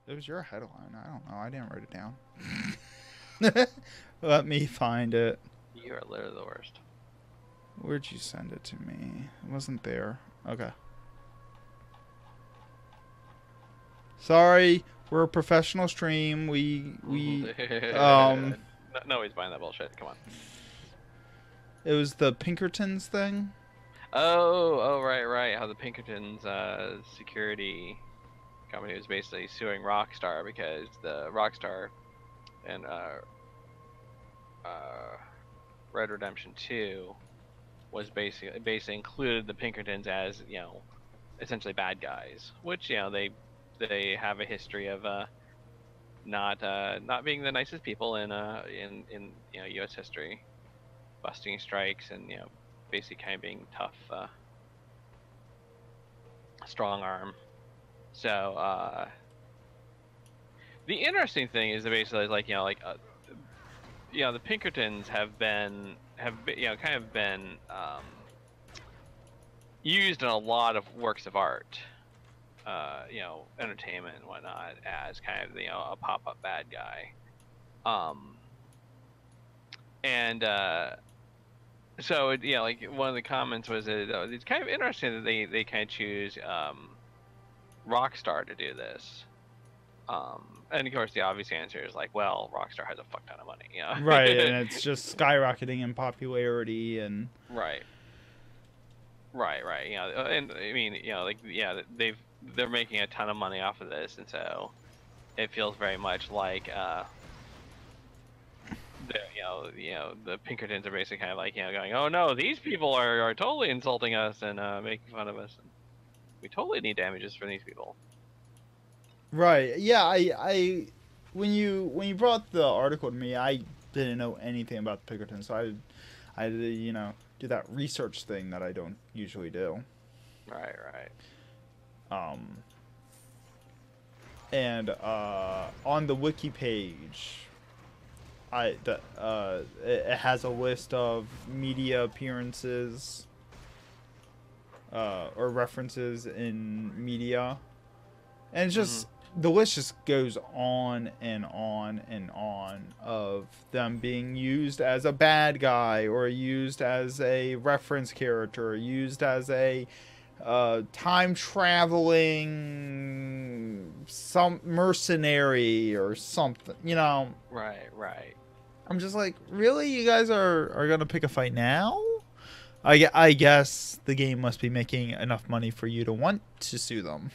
It was your headline. I don't know. I didn't write it down. Let me find it. You are literally the worst. Where'd you send it to me? It wasn't there. Okay. Sorry, we're a professional stream. Nobody's buying that bullshit. Come on. It was the Pinkertons thing. Oh, right. How the Pinkerton's security company was basically suing Rockstar because the Rockstar and Red Redemption 2 was basically included the Pinkertons as, you know, essentially bad guys, which, you know, they have a history of not being the nicest people in you know, U.S. history, busting strikes and, you know, basically kind of being tough, strong arm. So the interesting thing is that basically, like, you know, like you know, the Pinkertons have been you know, kind of been used in a lot of works of art, you know, entertainment and whatnot, as kind of, you know, a pop-up bad guy. And so it, you know, like, one of the comments was that it's kind of interesting that they kind of choose Rockstar to do this. And of course the obvious answer is like, well, Rockstar has a fuck ton of money, you know? Right, and it's just skyrocketing in popularity and right, you know, and I mean, you know, like, yeah, they're making a ton of money off of this, and so it feels very much like you know, the Pinkertons are basically kind of like, you know, going, oh no, these people are totally insulting us and making fun of us, and we totally need damages from these people. right. Yeah, I when you brought the article to me, I didn't know anything about the Pinkertons, so I you know, do that research thing that I don't usually do. Right. And on the wiki page, it has a list of media appearances or references in media, and it's just the list just goes on and on and on of them being used as a bad guy or used as a reference character, or used as a time traveling some mercenary or something, you know. Right. I'm just like, really, you guys are gonna pick a fight now? I guess the game must be making enough money for you to want to sue them.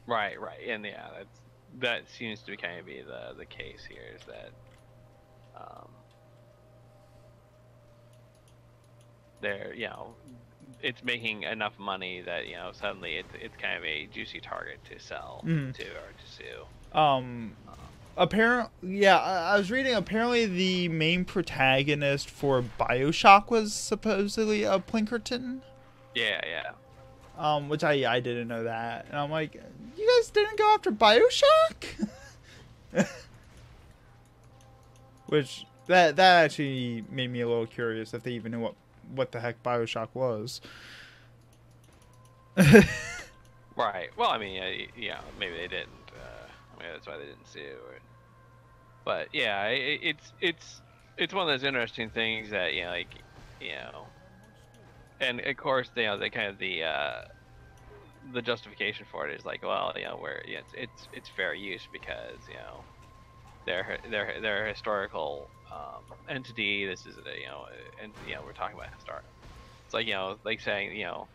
Right, and yeah, that seems to kind of be the case here, is that they're, you know, it's making enough money that, you know, suddenly it's kind of a juicy target to sell to or to sue. Yeah, I was reading, apparently the main protagonist for BioShock was supposedly a Pinkerton. Yeah. Which I didn't know that. And I'm like, you guys didn't go after BioShock? Which that actually made me a little curious if they even knew what the heck BioShock was. Right. Well, I mean, yeah, maybe they didn't. I mean, that's why they didn't sue. But yeah, it's one of those interesting things that, you know, like, you know, and of course, you know, they kind of the justification for it is like, well, you know, where, yeah, it's fair use because, you know, they're a historical entity. This is a, you know, and, you know, we're talking about historic. It's like, you know, like saying, you know,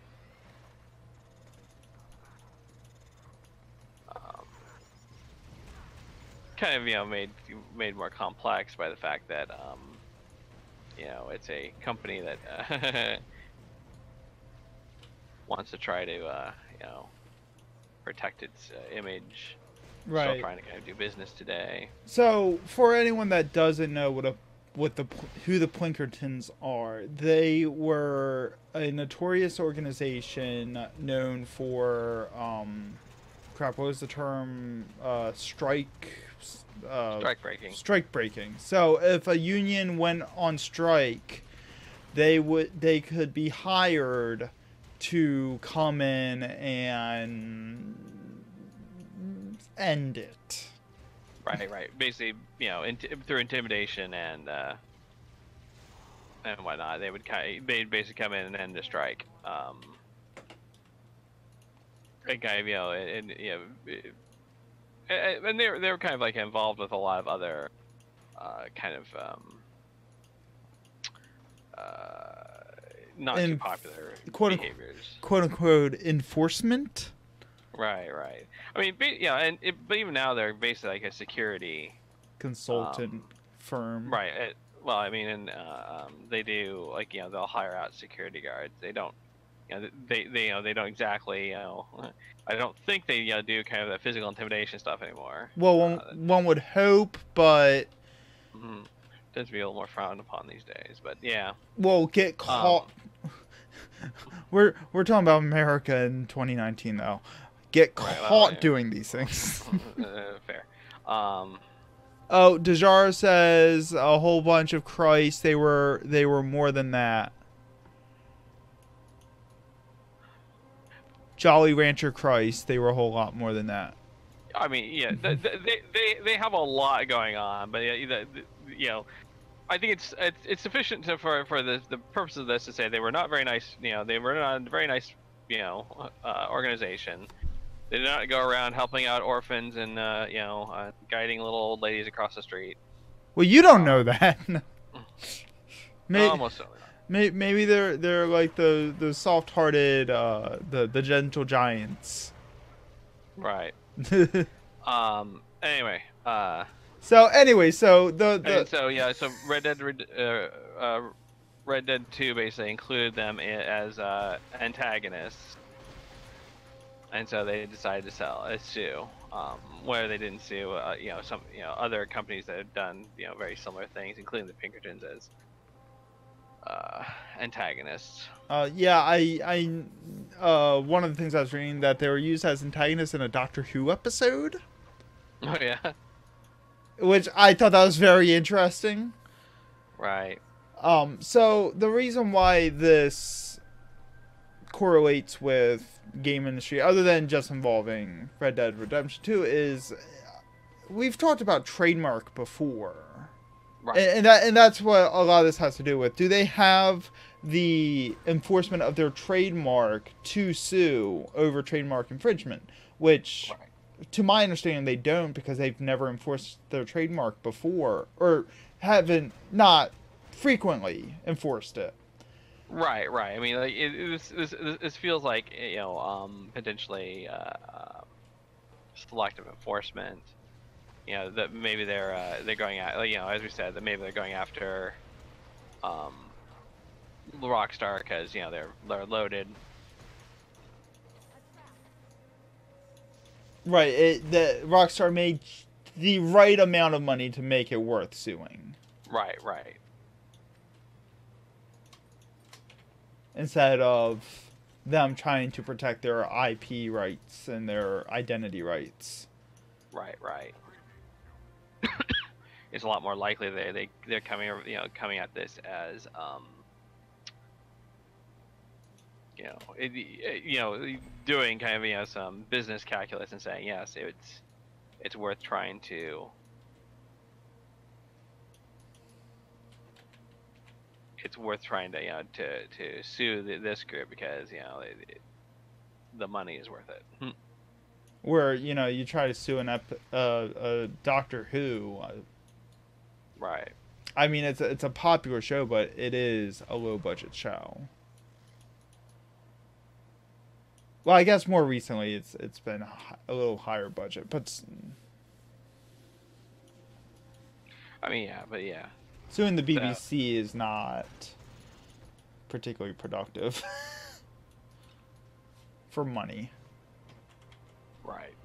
kind of, you know, made more complex by the fact that you know, it's a company that wants to try to you know, protect its image. Right. Still trying to kind of do business today. So, for anyone that doesn't know who the Pinkertons are, they were a notorious organization known for crap. What was the term? Strike breaking. So, if a union went on strike, they could be hired to come in and end it. Right. Basically, through intimidation and whatnot, they'd basically come in and end the strike. And kind of, and they were kind of like involved with a lot of other kind of not too popular behaviors. Quote unquote enforcement. Right. I mean, but even now they're basically like a security consultant firm. Right. Well, I mean, and they do like they'll hire out security guards. They don't. They don't exactly. I don't think they do kind of the physical intimidation stuff anymore. Well, one would hope, but tends to be a little more frowned upon these days. But yeah. Well, get caught. We're talking about America in 2019, though. Get caught doing these things. Fair. Oh, Dejar says a whole bunch of Christ. They were more than that. Jolly Rancher Christ. They were a whole lot more than that. I mean, yeah, they have a lot going on, but I think it's sufficient for the purpose of this to say they were not very nice. They were not a very nice organization. They did not go around helping out orphans and guiding little old ladies across the street. Well, you don't know that. Almost certainly not. Maybe they're like the soft-hearted the gentle giants. Right. Anyway. So Red Dead 2 basically included them as antagonists. And so they decided to sue, where they didn't sue, some other companies that have done very similar things, including the Pinkertons as antagonists. Yeah, I one of the things I was reading that they were used as antagonists in a Doctor Who episode. Oh yeah. Which I thought that was very interesting. Right. So the reason why this correlates with game industry, other than just involving Red Dead Redemption 2, is we've talked about trademark before. Right. And that's what a lot of this has to do with. Do they have the enforcement of their trademark to sue over trademark infringement? Which, to my understanding, they don't, because they've never enforced their trademark before, or haven't not frequently enforced it. Right. I mean, like, this feels like potentially selective enforcement. That maybe they're going at, as we said, that maybe they're going after Rockstar because they're loaded. Right. The Rockstar made the right amount of money to make it worth suing. Right. Instead of them trying to protect their IP rights and their identity rights. Right. It's a lot more likely they're coming at this as doing kind of some business calculus and saying yes, it's worth trying to. It's worth trying to to sue this group because the money is worth it. Where you try to sue a Doctor Who. Right. I mean, it's a popular show, but it is a low budget show. Well, I guess more recently it's been a little higher budget, but I mean, yeah. Suing the BBC is not particularly productive for money. Right.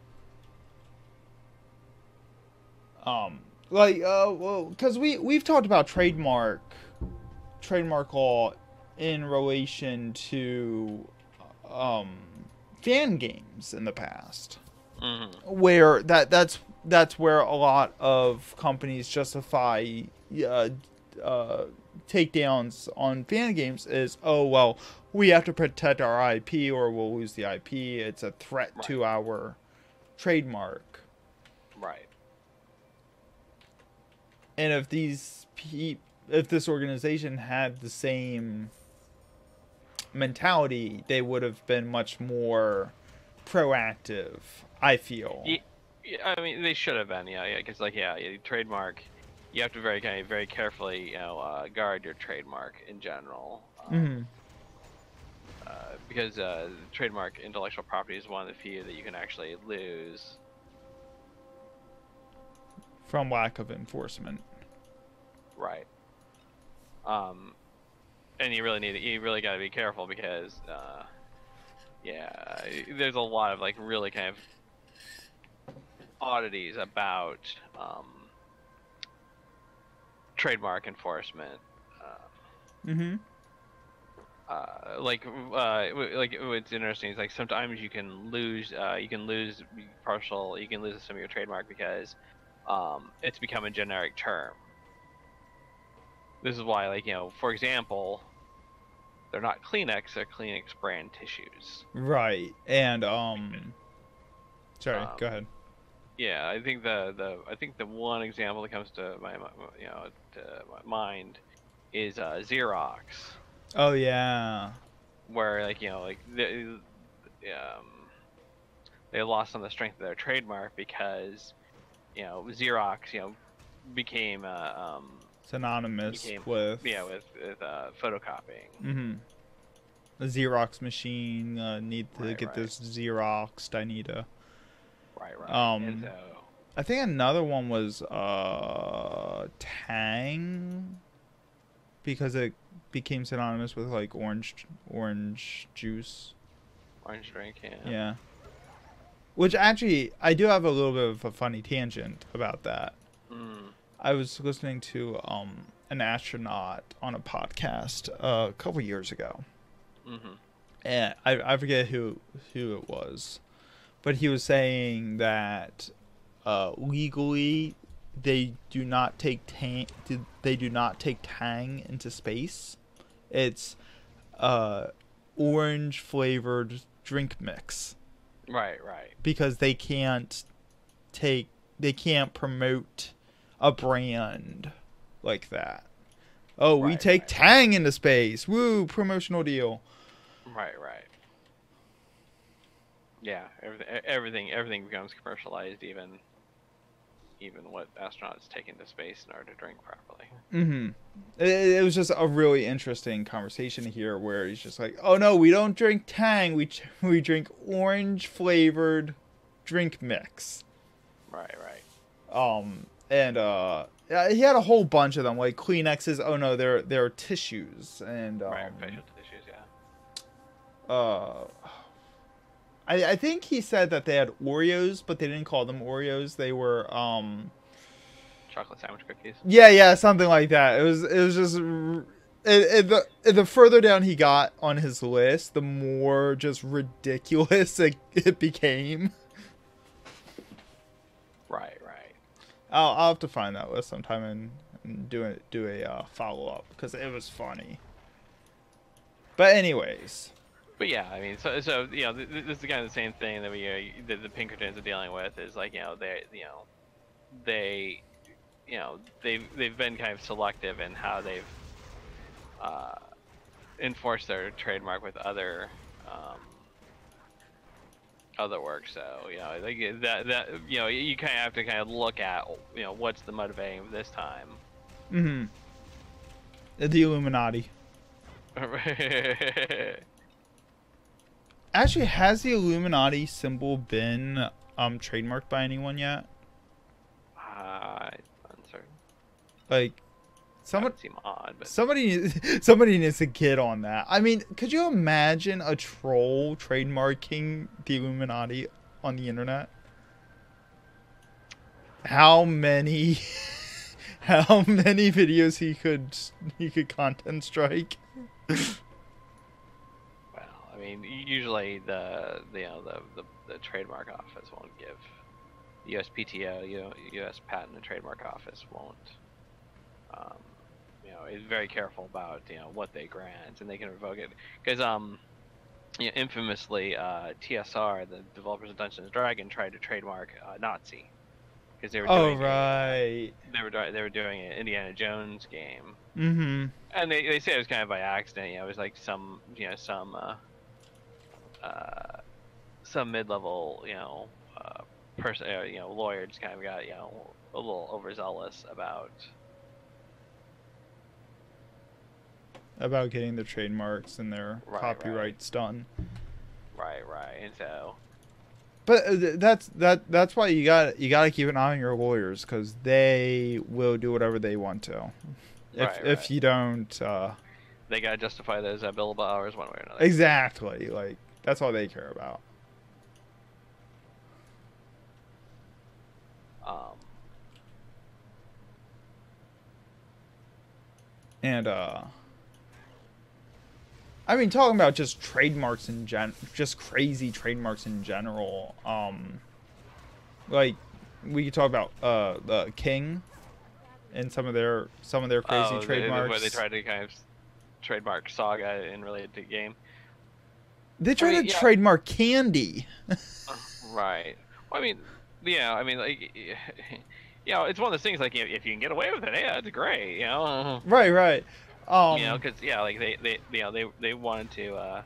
Well, because we've talked about trademark law in relation to fan games in the past, where that's where a lot of companies justify takedowns on fan games is, oh well, we have to protect our IP or we'll lose the IP. It's a threat to our trademark. Right. And if if this organization had the same mentality, they would have been much more proactive, I feel. Yeah, I mean, they should have been, yeah, because like, yeah, trademark, you have to very carefully, guard your trademark in general, Mm-hmm. because trademark intellectual property is one of the few that you can actually lose. From lack of enforcement. Right. And you really got to be careful because, yeah, there's a lot of like really kind of oddities about trademark enforcement. Mm-hmm. Like what's interesting is like sometimes you can lose some of your trademark because it's become a generic term. This is why, like, for example, they're not Kleenex, they're Kleenex brand tissues. Right. And sorry, go ahead. Yeah, I think the one example that comes to my mind is Xerox. Oh yeah. Where they lost some of the strength of their trademark because Xerox became synonymous with photocopying. Mm-hmm. The Xerox machine need to get this Xeroxed. I need to. Right. And so, I think another one was Tang, because it became synonymous with like orange juice. Orange drink, yeah. Yeah. Which actually, I do have a little bit of a funny tangent about that. I was listening to an astronaut on a podcast a couple years ago. Mm-hmm. And I forget who it was, but he was saying that legally they do not take Tang into space. It's orange flavored drink mix. Right. Because they can't promote a brand like that. Oh, we take Tang into space. Woo, promotional deal. Right. Yeah, everything becomes commercialized, even what astronauts take into space in order to drink properly. Mm-hmm. It was just a really interesting conversation here where he's just like, oh no, we don't drink Tang, we drink orange flavored drink mix. Right. And he had a whole bunch of them, like Kleenexes. Oh no, they're tissues, and facial tissues, yeah. I think he said that they had Oreos, but they didn't call them Oreos. They were chocolate sandwich cookies. Yeah, something like that. It was just the further down he got on his list, the more just ridiculous it became. Right. I'll have to find that list sometime and do a follow up because it was funny. But anyways. But yeah, I mean, so this is kind of the same thing that the Pinkertons are dealing with is like they've been kind of selective in how they've enforced their trademark with other work. So like that you kind of have to kind of look at what's the motivating this time. Mm-hmm. The Illuminati. Actually, has the Illuminati symbol been trademarked by anyone yet? Uncertain. Like, that would seem odd, but somebody needs to get on that. I mean, could you imagine a troll trademarking the Illuminati on the internet? How many videos he could content strike? Well, I mean, usually the trademark office won't give. The USPTO, U.S. Patent and Trademark Office won't. Is very careful about what they grant, and they can revoke it because infamously TSR, the developers of Dungeons and Dragons, tried to trademark Nazi. because they were Oh, doing right. they were doing an Indiana Jones game, Mm-hmm. and they say it was kind of by accident. You know, it was like some mid-level person, lawyer just kind of got a little overzealous About getting the trademarks and their copyrights done. Right, and so. But that's why you gotta keep an eye on your lawyers, because they will do whatever they want to. If you don't, they gotta justify those billable hours one way or another. Exactly, like that's all they care about. And I mean, talking about just trademarks in just crazy trademarks in general. Like we could talk about the King and some of their crazy trademarks. Where they tried to kind of trademark Saga in related to the game. They tried to trademark candy. Right. Well, I mean, like, it's one of those things. Like, if you can get away with it, yeah, that's great. Right. Because like they wanted to.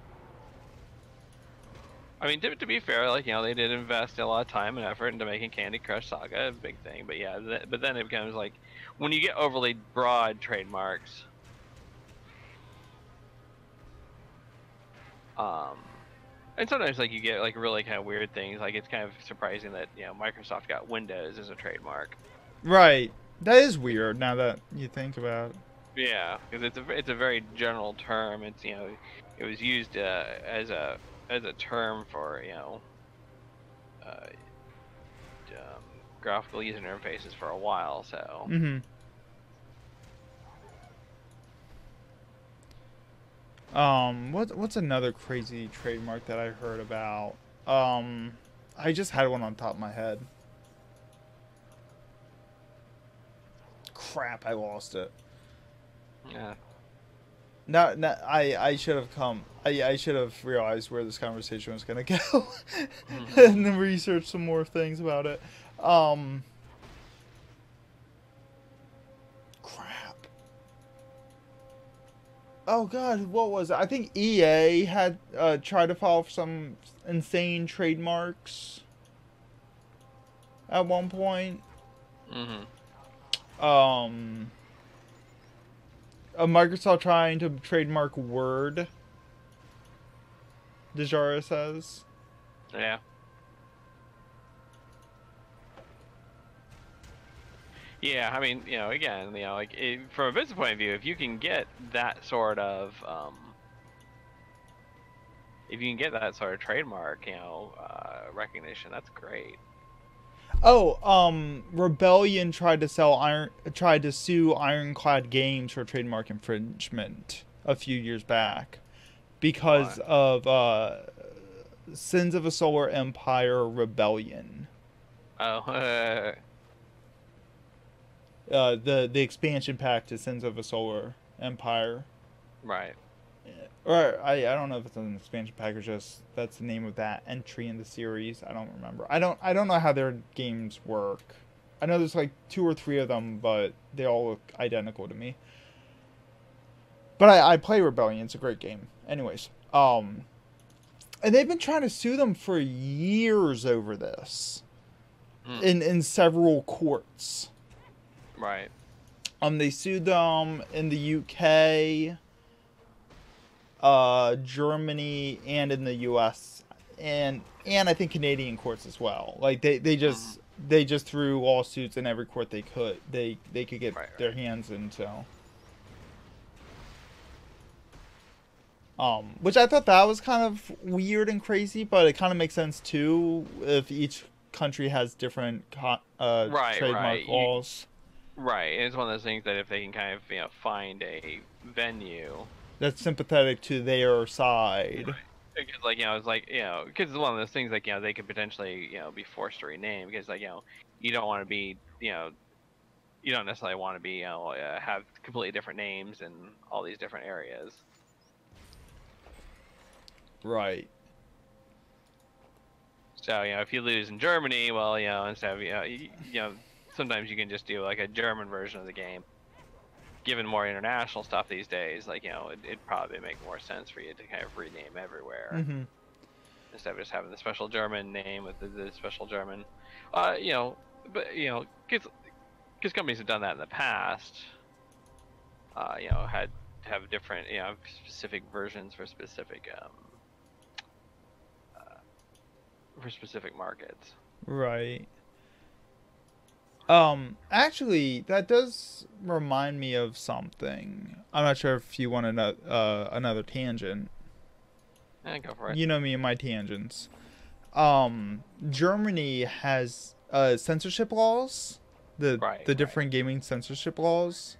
I mean, to be fair, like they did invest a lot of time and effort into making Candy Crush Saga a big thing. But yeah, but then it becomes like when you get overly broad trademarks. And sometimes like you get like really kind of weird things. Like it's kind of surprising that Microsoft got Windows as a trademark. Right. That is weird now that you think about it. Yeah, because it's a very general term. It's it was used as a term for graphical user interfaces for a while. So. Mm-hmm. What's another crazy trademark that I heard about? I just had one on top of my head. Crap, I lost it. Yeah. No, I should have I should have realized where this conversation was gonna go, and then research some more things about it. Crap. Oh God, what was it? I think EA had tried to file for some insane trademarks at one point. Mm-hmm. Microsoft trying to trademark Word. Dejara says. Yeah. Yeah, I mean, again, like from a business point of view, if you can get that sort of, trademark, recognition, that's great. Oh, Rebellion tried to sue Ironclad Games for trademark infringement a few years back because of Sins of a Solar Empire Rebellion. Oh. The expansion pack to Sins of a Solar Empire. Right. Or I don't know if it's an expansion pack or just that's the name of that entry in the series. I don't remember. I don't know how their games work. I know there's like 2 or 3 of them, but they all look identical to me. But I play Rebellion. It's a great game. Anyways, and they've been trying to sue them for years over this in several courts. Right. They sued them in the UK, Germany, and in the US, and I think Canadian courts as well. Like they just threw lawsuits in every court they could get their hands into. Which I thought that was kind of weird and crazy, but it kind of makes sense too if each country has different trademark laws. Right, and it's one of those things that if they can kind of find a venue that's sympathetic to their side. Right. Because it's like because it's one of those things like they could potentially be forced to rename because you don't want to be you don't necessarily want to be have completely different names in all these different areas. Right. So if you lose in Germany, well, instead of sometimes you can just do like a German version of the game. Given more international stuff these days, like it'd probably make more sense for you to kind of rename everywhere instead of just having the special German name with the special German. But because companies have done that in the past, had have different specific versions for specific markets. Right. Actually, that does remind me of something. I'm not sure if you want another tangent. Yeah, go for it. You know me and my tangents. Germany has censorship laws, the different gaming censorship laws,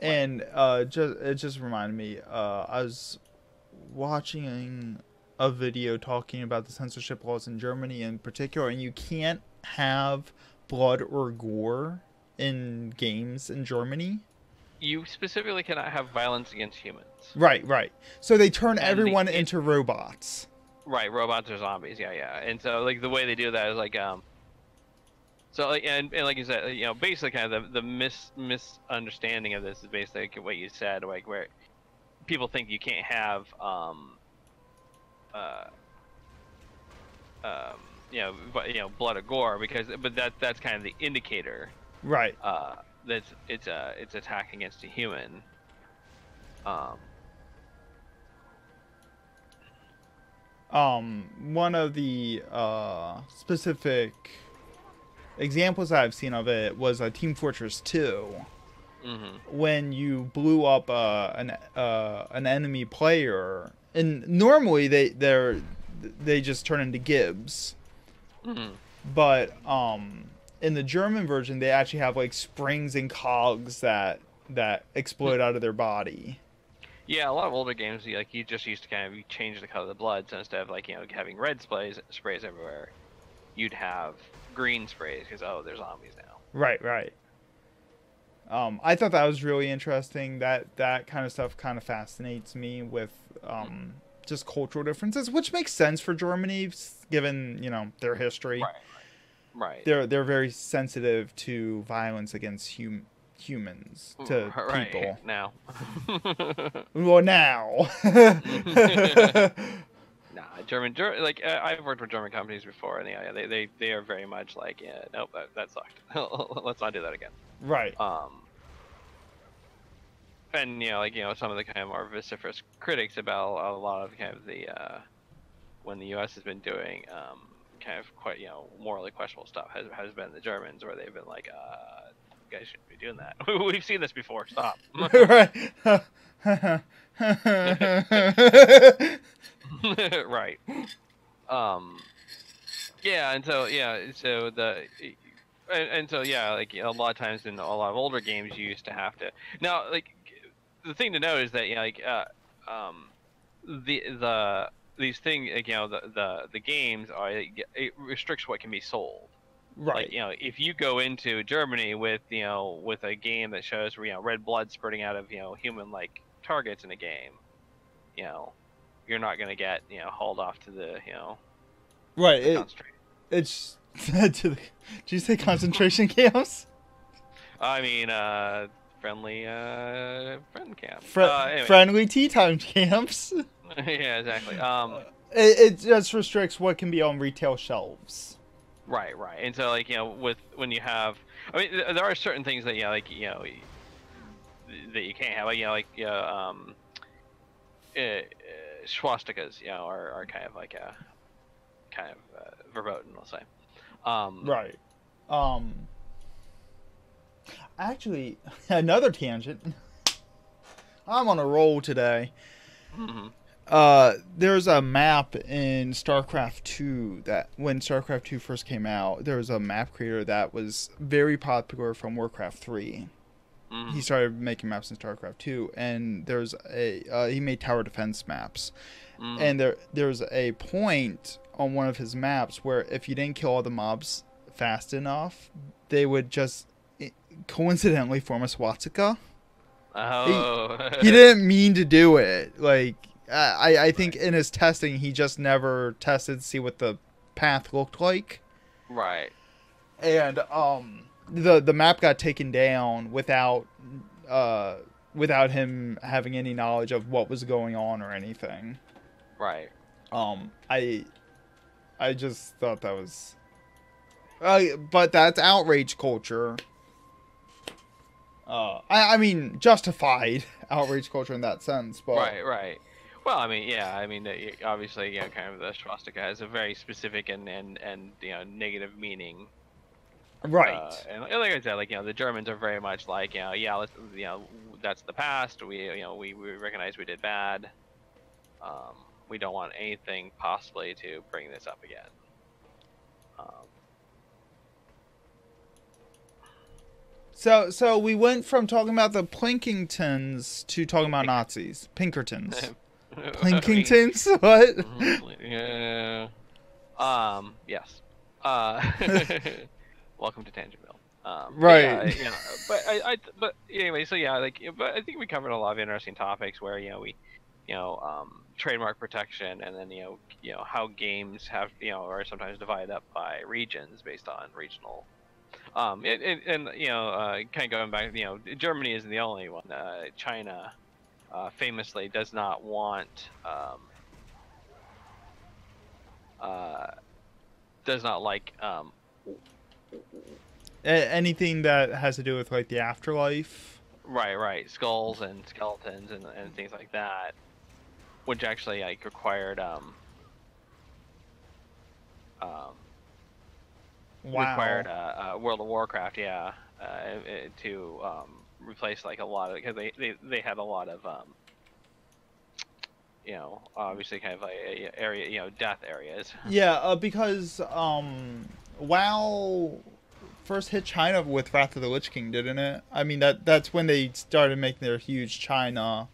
and it just reminded me. I was watching a video talking about the censorship laws in Germany in particular, and you can't have blood or gore in games in Germany. You specifically cannot have violence against humans. Right. So they turn everyone into robots. Right, robots or zombies. Yeah. And so like the way they do that is like so like and like you said, basically kind of the misunderstanding of this is basically what you said, like where people think you can't have blood or gore but that's kind of the indicator, right? That it's attack against a human. One of the specific examples I've seen of it was Team Fortress 2. When you blew up an enemy player, and normally they just turn into gibs. But in the German version, they actually have like springs and cogs that explode out of their body. Yeah, a lot of older games, you just used to kind of change the color of the blood, so instead of having red sprays everywhere, you'd have green sprays because there's zombies now. Right. I thought that was really interesting. That kind of stuff kind of fascinates me with just cultural differences, which makes sense for Germany given their history. Right. They're very sensitive to violence against humans, to people. Now. Well, now. Nah, German I've worked with German companies before, and they are very much like, nope, that sucked. Let's not do that again. Right. And some of the kind of more vociferous critics about a lot of kind of the when the U.S. has been doing kind of quite morally questionable stuff has been the Germans, where they've been like, you guys shouldn't be doing that. We've seen this before. Stop. Right. Right. Yeah, and so like a lot of times in a lot of older games you used to have to. Now, like, the thing to note is that these things, the games it restricts what can be sold. Right. Like, if you go into Germany with a game that shows red blood spurting out of human like targets in a game, you're not gonna get hauled off to the right. The It's did you say concentration camps? I mean, friendly friend camp. Anyway. Friendly tea time camps. Yeah, exactly. It just restricts what can be on retail shelves. Right. And so when you have, I mean, there are certain things that that you can't have, swastikas, are kind of like a verboten, we'll say. Right. Actually, another tangent. I'm on a roll today. There's a map in StarCraft 2 that when StarCraft 2 first came out, there was a map creator that was very popular from Warcraft 3. He started making maps in StarCraft 2, and there's he made tower defense maps. And there's a point on one of his maps where if you didn't kill all the mobs fast enough, they would just coincidentally form a swastika. He didn't mean to do it. Like, I think in his testing, he just never tested to see what the path looked like. Right. And the map got taken down without him having any knowledge of what was going on or anything. Right. I just thought that was but that's outrage culture. I mean, justified outrage culture in that sense, but Right. Well, I mean, yeah, I mean, obviously, kind of the swastika has a very specific and negative meaning. right. And like I said, like, the Germans are very much like, yeah, let's, that's the past. We recognize we did bad. We don't want anything possibly to bring this up again. So we went from talking about the Plinkingtons to talking about Nazis. Pinkertons. Plinkingtons? What? Yeah. Yes. Welcome to Tangentville. Right. But anyway, so yeah, but I think we covered a lot of interesting topics where we, trademark protection, and then how games have are sometimes divided up by regions based on regional. And kind of going back, Germany isn't the only one. China, famously, does not want does not like anything that has to do with like the afterlife. right, skulls and skeletons and things like that, which actually required required World of Warcraft, to replace like a lot of, because they had a lot of obviously kind of like area, death areas. Yeah, because WoW first hit China with Wrath of the Lich King, didn't it? I mean that's when they started making their huge China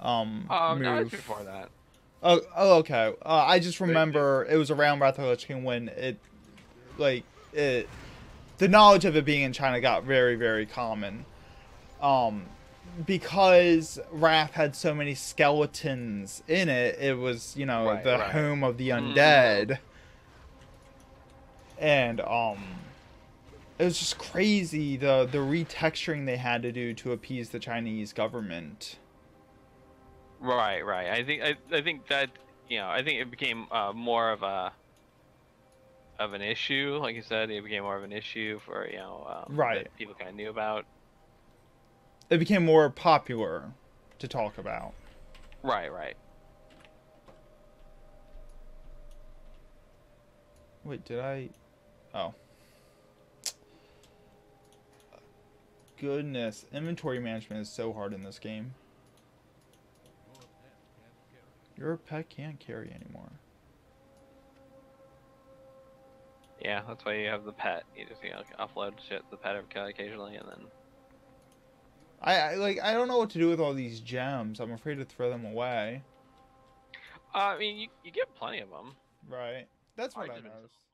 move. No, it's before that. Oh, okay. I just remember it was around Wrath of the Lich King when the knowledge of it being in China got very, very common. Because Wrath had so many skeletons in it, it was, the home of the undead. And it was just crazy the retexturing they had to do to appease the Chinese government. Right. I think that I think it became more of an issue. Like you said, it became more of an issue for that people kind of knew about. It became more popular to talk about. Right. Wait, did I? Oh. Goodness, inventory management is so hard in this game. Your pet can't carry anymore. Yeah, that's why you have the pet. You just offload shit to the pet occasionally, and then. I don't know what to do with all these gems. I'm afraid to throw them away. I mean, you get plenty of them. Right. That's what I noticed.